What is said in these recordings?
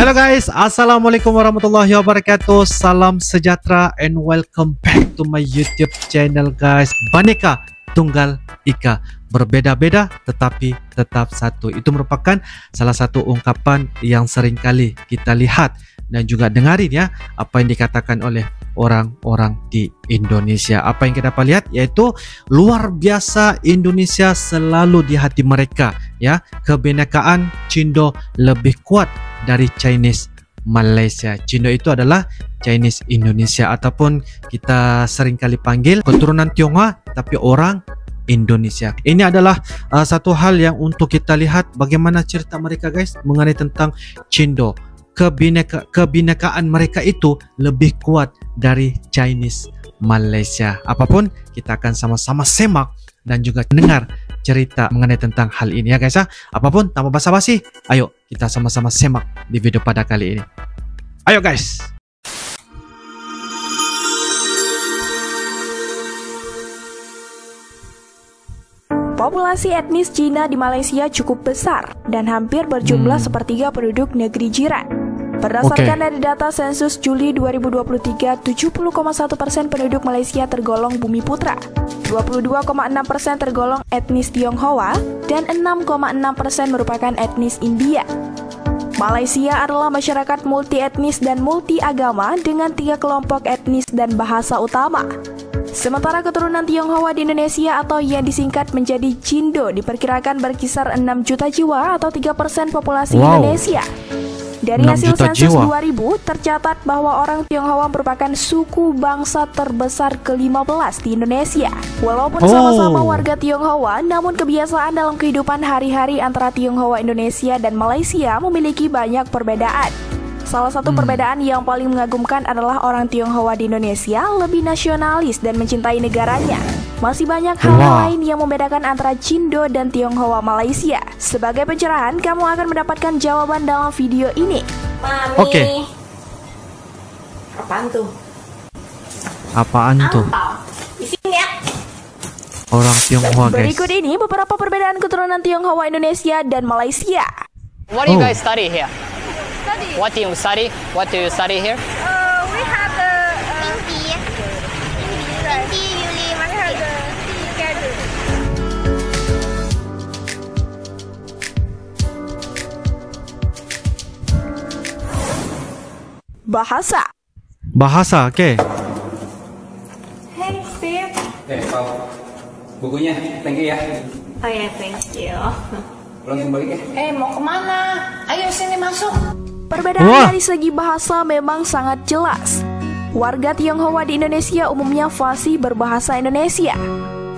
Halo guys, assalamualaikum warahmatullahi wabarakatuh. Salam sejahtera and welcome back to my YouTube channel guys. Bhinneka Tunggal Ika, berbeda-beda tetapi tetap satu. Itu merupakan salah satu ungkapan yang sering kali kita lihat dan juga dengarin ya, apa yang dikatakan oleh orang-orang di Indonesia. Apa yang kita dapat lihat yaitu luar biasa Indonesia selalu di hati mereka ya. Kebinekaan Cindo lebih kuat dari Chinese Malaysia. Cindo itu adalah Chinese Indonesia ataupun kita sering kali panggil keturunan Tionghoa tapi orang Indonesia. Ini adalah satu hal yang untuk kita lihat bagaimana cerita mereka guys mengenai tentang Cindo. Kebinekaan mereka itu lebih kuat dari Chinese Malaysia. Apapun kita akan sama-sama semak dan juga dengar cerita mengenai tentang hal ini ya guys ya. Apapun tanpa basa-basi, ayo kita sama-sama semak di video pada kali ini. Ayo guys. Populasi etnis Cina di Malaysia cukup besar dan hampir berjumlah sepertiga penduduk negeri jiran. Berdasarkan dari data sensus Juli 2023, 70,1% penduduk Malaysia tergolong Bumi Putra, 22,6% tergolong etnis Tionghoa, dan 6,6% merupakan etnis India. Malaysia adalah masyarakat multi-etnis dan multi-agama dengan 3 kelompok etnis dan bahasa utama. Sementara keturunan Tionghoa di Indonesia atau yang disingkat menjadi Cindo diperkirakan berkisar 6 juta jiwa atau 3% populasi Indonesia. Dari hasil sensus 2000 tercatat bahwa orang Tionghoa merupakan suku bangsa terbesar ke-15 di Indonesia. Walaupun sama-sama warga Tionghoa, namun kebiasaan dalam kehidupan hari-hari antara Tionghoa Indonesia dan Malaysia memiliki banyak perbedaan. Salah satu perbedaan yang paling mengagumkan adalah orang Tionghoa di Indonesia lebih nasionalis dan mencintai negaranya. Masih banyak hal lain yang membedakan antara Cindo dan Tionghoa Malaysia. Sebagai pencerahan, kamu akan mendapatkan jawaban dalam video ini. Mami. Apaan tuh? Apaan tuh? Di sini ya. Orang Tionghoa guys. Berikut ini beberapa perbedaan keturunan Tionghoa Indonesia dan Malaysia. What do you guys study here? What do you study? What do you study here? We have the Hindi, Yuli, we have the schedule. Bahasa, oke. Hey Steve. Pak, bukunya, thank you ya. Oh ya, thank you. Langsung balik ya. Mau kemana? Ayo sini masuk. Perbedaan dari segi bahasa memang sangat jelas. Warga Tionghoa di Indonesia umumnya fasih berbahasa Indonesia.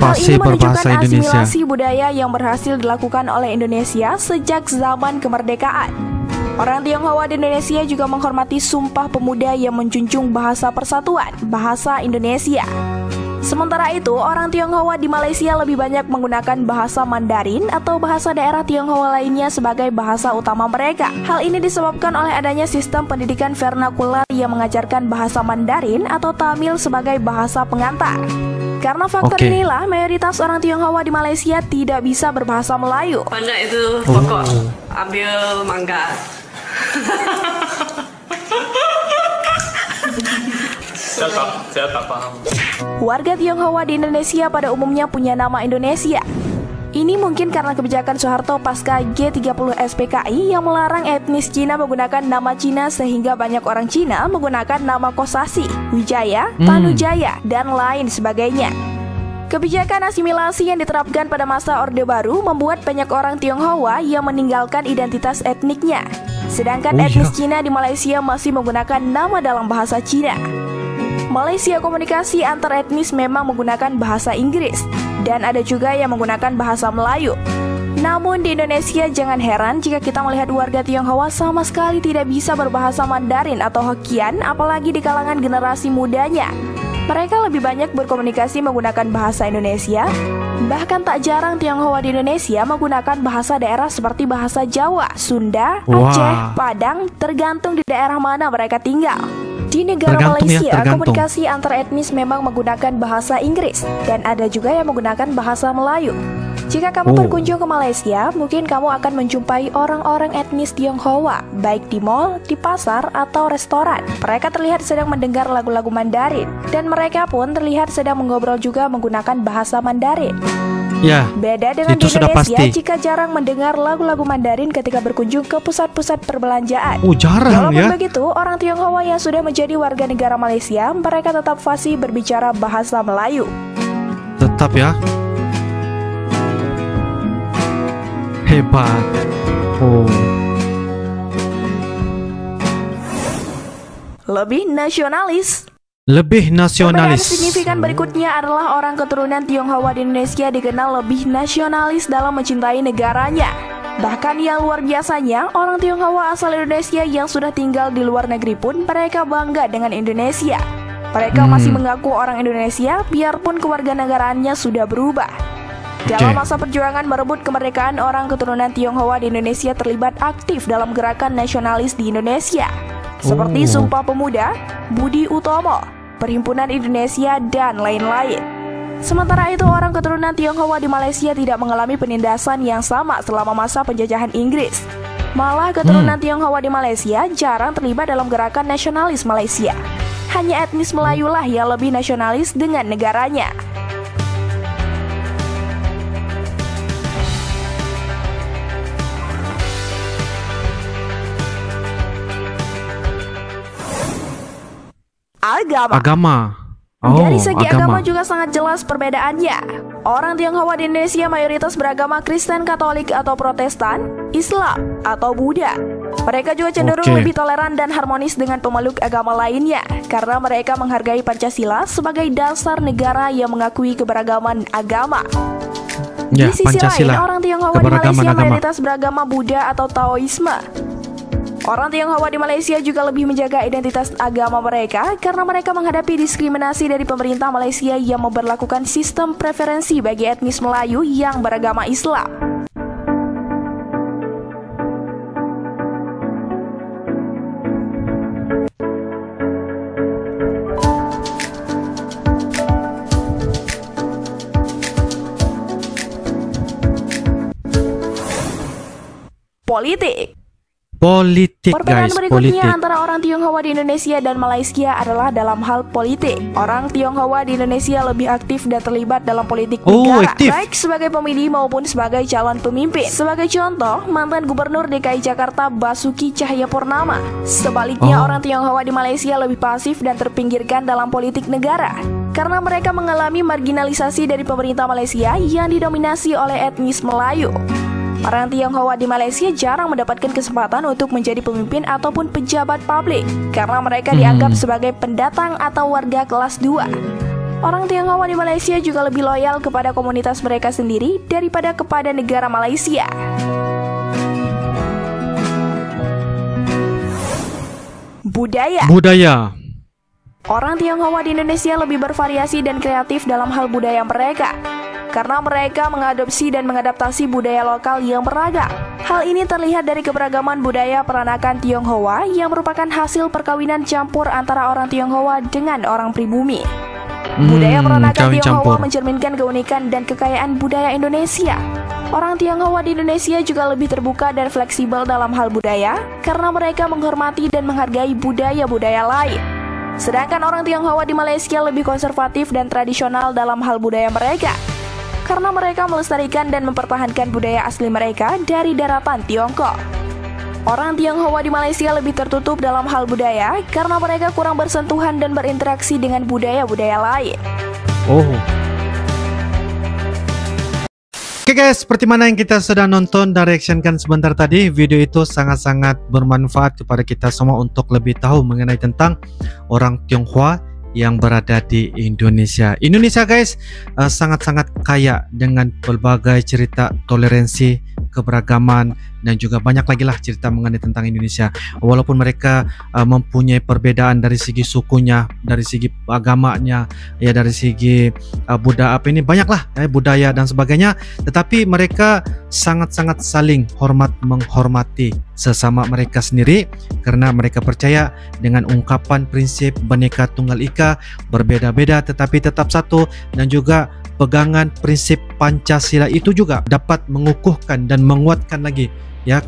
Hal ini menunjukkan asimilasi budaya yang berhasil dilakukan oleh Indonesia sejak zaman kemerdekaan. Orang Tionghoa di Indonesia juga menghormati Sumpah Pemuda yang menjunjung bahasa persatuan, bahasa Indonesia. Sementara itu, orang Tionghoa di Malaysia lebih banyak menggunakan bahasa Mandarin atau bahasa daerah Tionghoa lainnya sebagai bahasa utama mereka. Hal ini disebabkan oleh adanya sistem pendidikan vernakular yang mengajarkan bahasa Mandarin atau Tamil sebagai bahasa pengantar. Karena faktor inilah, mayoritas orang Tionghoa di Malaysia tidak bisa berbahasa Melayu. Pandai itu pokok ambil mangga. Saya tak paham. Warga Tionghoa di Indonesia pada umumnya punya nama Indonesia. Ini mungkin karena kebijakan Soeharto pasca G30 SPKI yang melarang etnis Cina menggunakan nama Cina sehingga banyak orang Cina menggunakan nama Kosasih, Wijaya, Tanujaya, dan lain sebagainya. Kebijakan asimilasi yang diterapkan pada masa Orde Baru membuat banyak orang Tionghoa yang meninggalkan identitas etniknya. Sedangkan etnis Cina di Malaysia masih menggunakan nama dalam bahasa Cina. Malaysia komunikasi antar etnis memang menggunakan bahasa Inggris dan ada juga yang menggunakan bahasa Melayu. Namun di Indonesia jangan heran jika kita melihat warga Tionghoa sama sekali tidak bisa berbahasa Mandarin atau Hokkien, apalagi di kalangan generasi mudanya. Mereka lebih banyak berkomunikasi menggunakan bahasa Indonesia. Bahkan tak jarang Tionghoa di Indonesia menggunakan bahasa daerah seperti bahasa Jawa, Sunda, Aceh, Padang, tergantung di daerah mana mereka tinggal. Di negara Tergantung ya, Malaysia, tergantung. komunikasi antar etnis memang menggunakan bahasa Inggris dan ada juga yang menggunakan bahasa Melayu. Jika kamu berkunjung ke Malaysia, mungkin kamu akan menjumpai orang-orang etnis Tionghoa, baik di mall, di pasar, atau restoran. Mereka terlihat sedang mendengar lagu-lagu Mandarin, dan mereka pun terlihat sedang mengobrol juga menggunakan bahasa Mandarin. Ya, Beda dengan itu di sudah Indonesia, pasti. jika jarang mendengar lagu-lagu Mandarin ketika berkunjung ke pusat-pusat perbelanjaan. Jarang Walaupun ya. begitu, orang Tionghoa yang sudah menjadi warga negara Malaysia, mereka tetap fasih berbicara bahasa Melayu. Tetap ya. Hebat. Lebih nasionalis. Lebih Perbedaan nasionalis. signifikan berikutnya adalah orang keturunan Tionghoa di Indonesia dikenal lebih nasionalis dalam mencintai negaranya. Bahkan yang luar biasanya, orang Tionghoa asal Indonesia yang sudah tinggal di luar negeri pun mereka bangga dengan Indonesia. Mereka masih mengaku orang Indonesia biarpun kewarganegaraannya sudah berubah. Dalam masa perjuangan merebut kemerdekaan, orang keturunan Tionghoa di Indonesia terlibat aktif dalam gerakan nasionalis di Indonesia, seperti Sumpah Pemuda, Budi Utomo, Perhimpunan Indonesia, dan lain-lain. Sementara itu, orang keturunan Tionghoa di Malaysia tidak mengalami penindasan yang sama selama masa penjajahan Inggris. Malah keturunan Tionghoa di Malaysia jarang terlibat dalam gerakan nasionalis Malaysia. Hanya etnis Melayu lah yang lebih nasionalis dengan negaranya. Agama. Dari segi agama juga sangat jelas perbedaannya. Orang Tionghoa di Indonesia mayoritas beragama Kristen, Katolik atau Protestan, Islam atau Buddha. Mereka juga cenderung lebih toleran dan harmonis dengan pemeluk agama lainnya karena mereka menghargai Pancasila sebagai dasar negara yang mengakui keberagaman agama. Di sisi lain, orang Tionghoa di Malaysia mayoritas beragama Buddha atau Taoisme. Orang Tionghoa di Malaysia juga lebih menjaga identitas agama mereka karena mereka menghadapi diskriminasi dari pemerintah Malaysia yang memberlakukan sistem preferensi bagi etnis Melayu yang beragama Islam. Politik, Perbedaan guys, berikutnya antara orang Tionghoa di Indonesia dan Malaysia adalah dalam hal politik. Orang Tionghoa di Indonesia lebih aktif dan terlibat dalam politik negara, baik sebagai pemilih maupun sebagai calon pemimpin. Sebagai contoh, mantan Gubernur DKI Jakarta Basuki Cahayapurnama. Sebaliknya, orang Tionghoa di Malaysia lebih pasif dan terpinggirkan dalam politik negara karena mereka mengalami marginalisasi dari pemerintah Malaysia yang didominasi oleh etnis Melayu. Orang Tionghoa di Malaysia jarang mendapatkan kesempatan untuk menjadi pemimpin ataupun pejabat publik karena mereka dianggap sebagai pendatang atau warga kelas 2. Orang Tionghoa di Malaysia juga lebih loyal kepada komunitas mereka sendiri daripada kepada negara Malaysia. Budaya. Orang Tionghoa di Indonesia lebih bervariasi dan kreatif dalam hal budaya mereka karena mereka mengadopsi dan mengadaptasi budaya lokal yang beragam. Hal ini terlihat dari keberagaman budaya peranakan Tionghoa yang merupakan hasil perkawinan campur antara orang Tionghoa dengan orang pribumi. Budaya peranakan Tionghoa mencerminkan keunikan dan kekayaan budaya Indonesia. Orang Tionghoa di Indonesia juga lebih terbuka dan fleksibel dalam hal budaya karena mereka menghormati dan menghargai budaya-budaya lain. Sedangkan orang Tionghoa di Malaysia lebih konservatif dan tradisional dalam hal budaya mereka karena mereka melestarikan dan mempertahankan budaya asli mereka dari daratan Tiongkok. Orang Tionghoa di Malaysia lebih tertutup dalam hal budaya karena mereka kurang bersentuhan dan berinteraksi dengan budaya-budaya lain. Oke guys, seperti mana yang kita sudah nonton dan reactionkan sebentar tadi, video itu sangat-sangat bermanfaat kepada kita semua untuk lebih tahu mengenai tentang orang Tionghoa yang berada di Indonesia. Indonesia guys sangat-sangat kaya dengan berbagai cerita toleransi, keberagaman, dan juga banyak lagi lah cerita mengenai tentang Indonesia. Walaupun mereka mempunyai perbedaan dari segi sukunya, dari segi agamanya, ya dari segi banyaklah budaya dan sebagainya, tetapi mereka sangat-sangat saling menghormati sesama mereka sendiri, karena mereka percaya dengan ungkapan prinsip Bhinneka Tunggal Ika, berbeda-beda tetapi tetap satu, dan juga pegangan prinsip Pancasila itu juga dapat mengukuhkan dan menguatkan lagi ya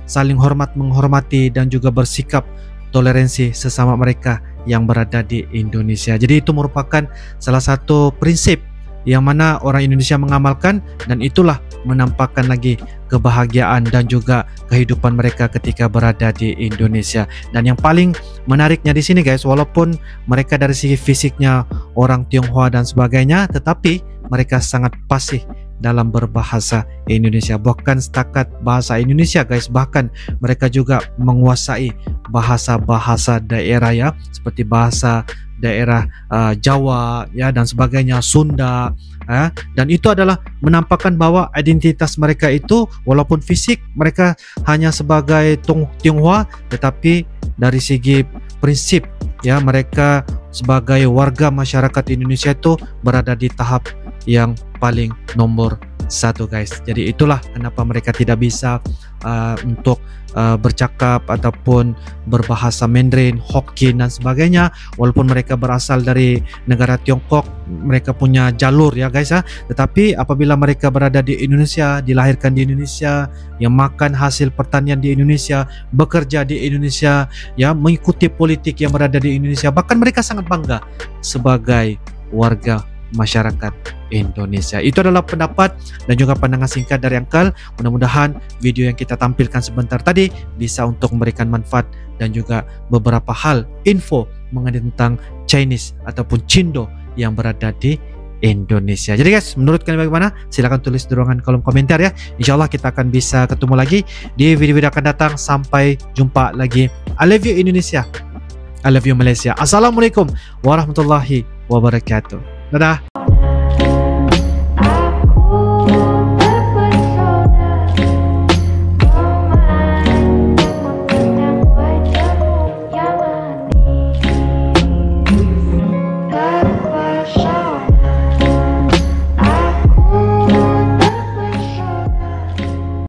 saling hormat menghormati dan juga bersikap toleransi sesama mereka yang berada di Indonesia. Jadi itu merupakan salah satu prinsip yang mana orang Indonesia mengamalkan, dan itulah menampakkan lagi kebahagiaan dan juga kehidupan mereka ketika berada di Indonesia. Dan yang paling menariknya di sini guys, walaupun mereka dari segi fisiknya orang Tionghoa dan sebagainya, tetapi mereka sangat fasih dalam berbahasa Indonesia. Bukan setakat bahasa Indonesia guys, bahkan mereka juga menguasai bahasa-bahasa daerah ya, seperti bahasa daerah Jawa ya dan sebagainya, Sunda dan itu adalah menampakkan bahwa identitas mereka itu, walaupun fisik mereka hanya sebagai Tionghoa, tetapi dari segi prinsip ya mereka sebagai warga masyarakat Indonesia itu berada di tahap yang paling nomor 1 guys. Jadi itulah kenapa mereka tidak bisa untuk bercakap ataupun berbahasa Mandarin, Hokkien dan sebagainya. Walaupun mereka berasal dari negara Tiongkok, mereka punya jalur ya guys ya. Tetapi apabila mereka berada di Indonesia, dilahirkan di Indonesia, yang makan hasil pertanian di Indonesia, bekerja di Indonesia, ya mengikuti politik yang berada di Indonesia, bahkan mereka sangat bangga sebagai warga masyarakat Indonesia. Itu adalah pendapat dan juga pandangan singkat dari Uncle. Mudah-mudahan video yang kita tampilkan sebentar tadi bisa untuk memberikan manfaat dan juga beberapa hal info mengenai tentang Chinese ataupun Cindo yang berada di Indonesia. Jadi guys, menurut kalian bagaimana? Silahkan tulis di ruangan kolom komentar ya. InsyaAllah kita akan bisa ketemu lagi di video-video akan datang. Sampai jumpa lagi. I love you Indonesia, I love you Malaysia. Assalamualaikum warahmatullahi wabarakatuh. Dadah.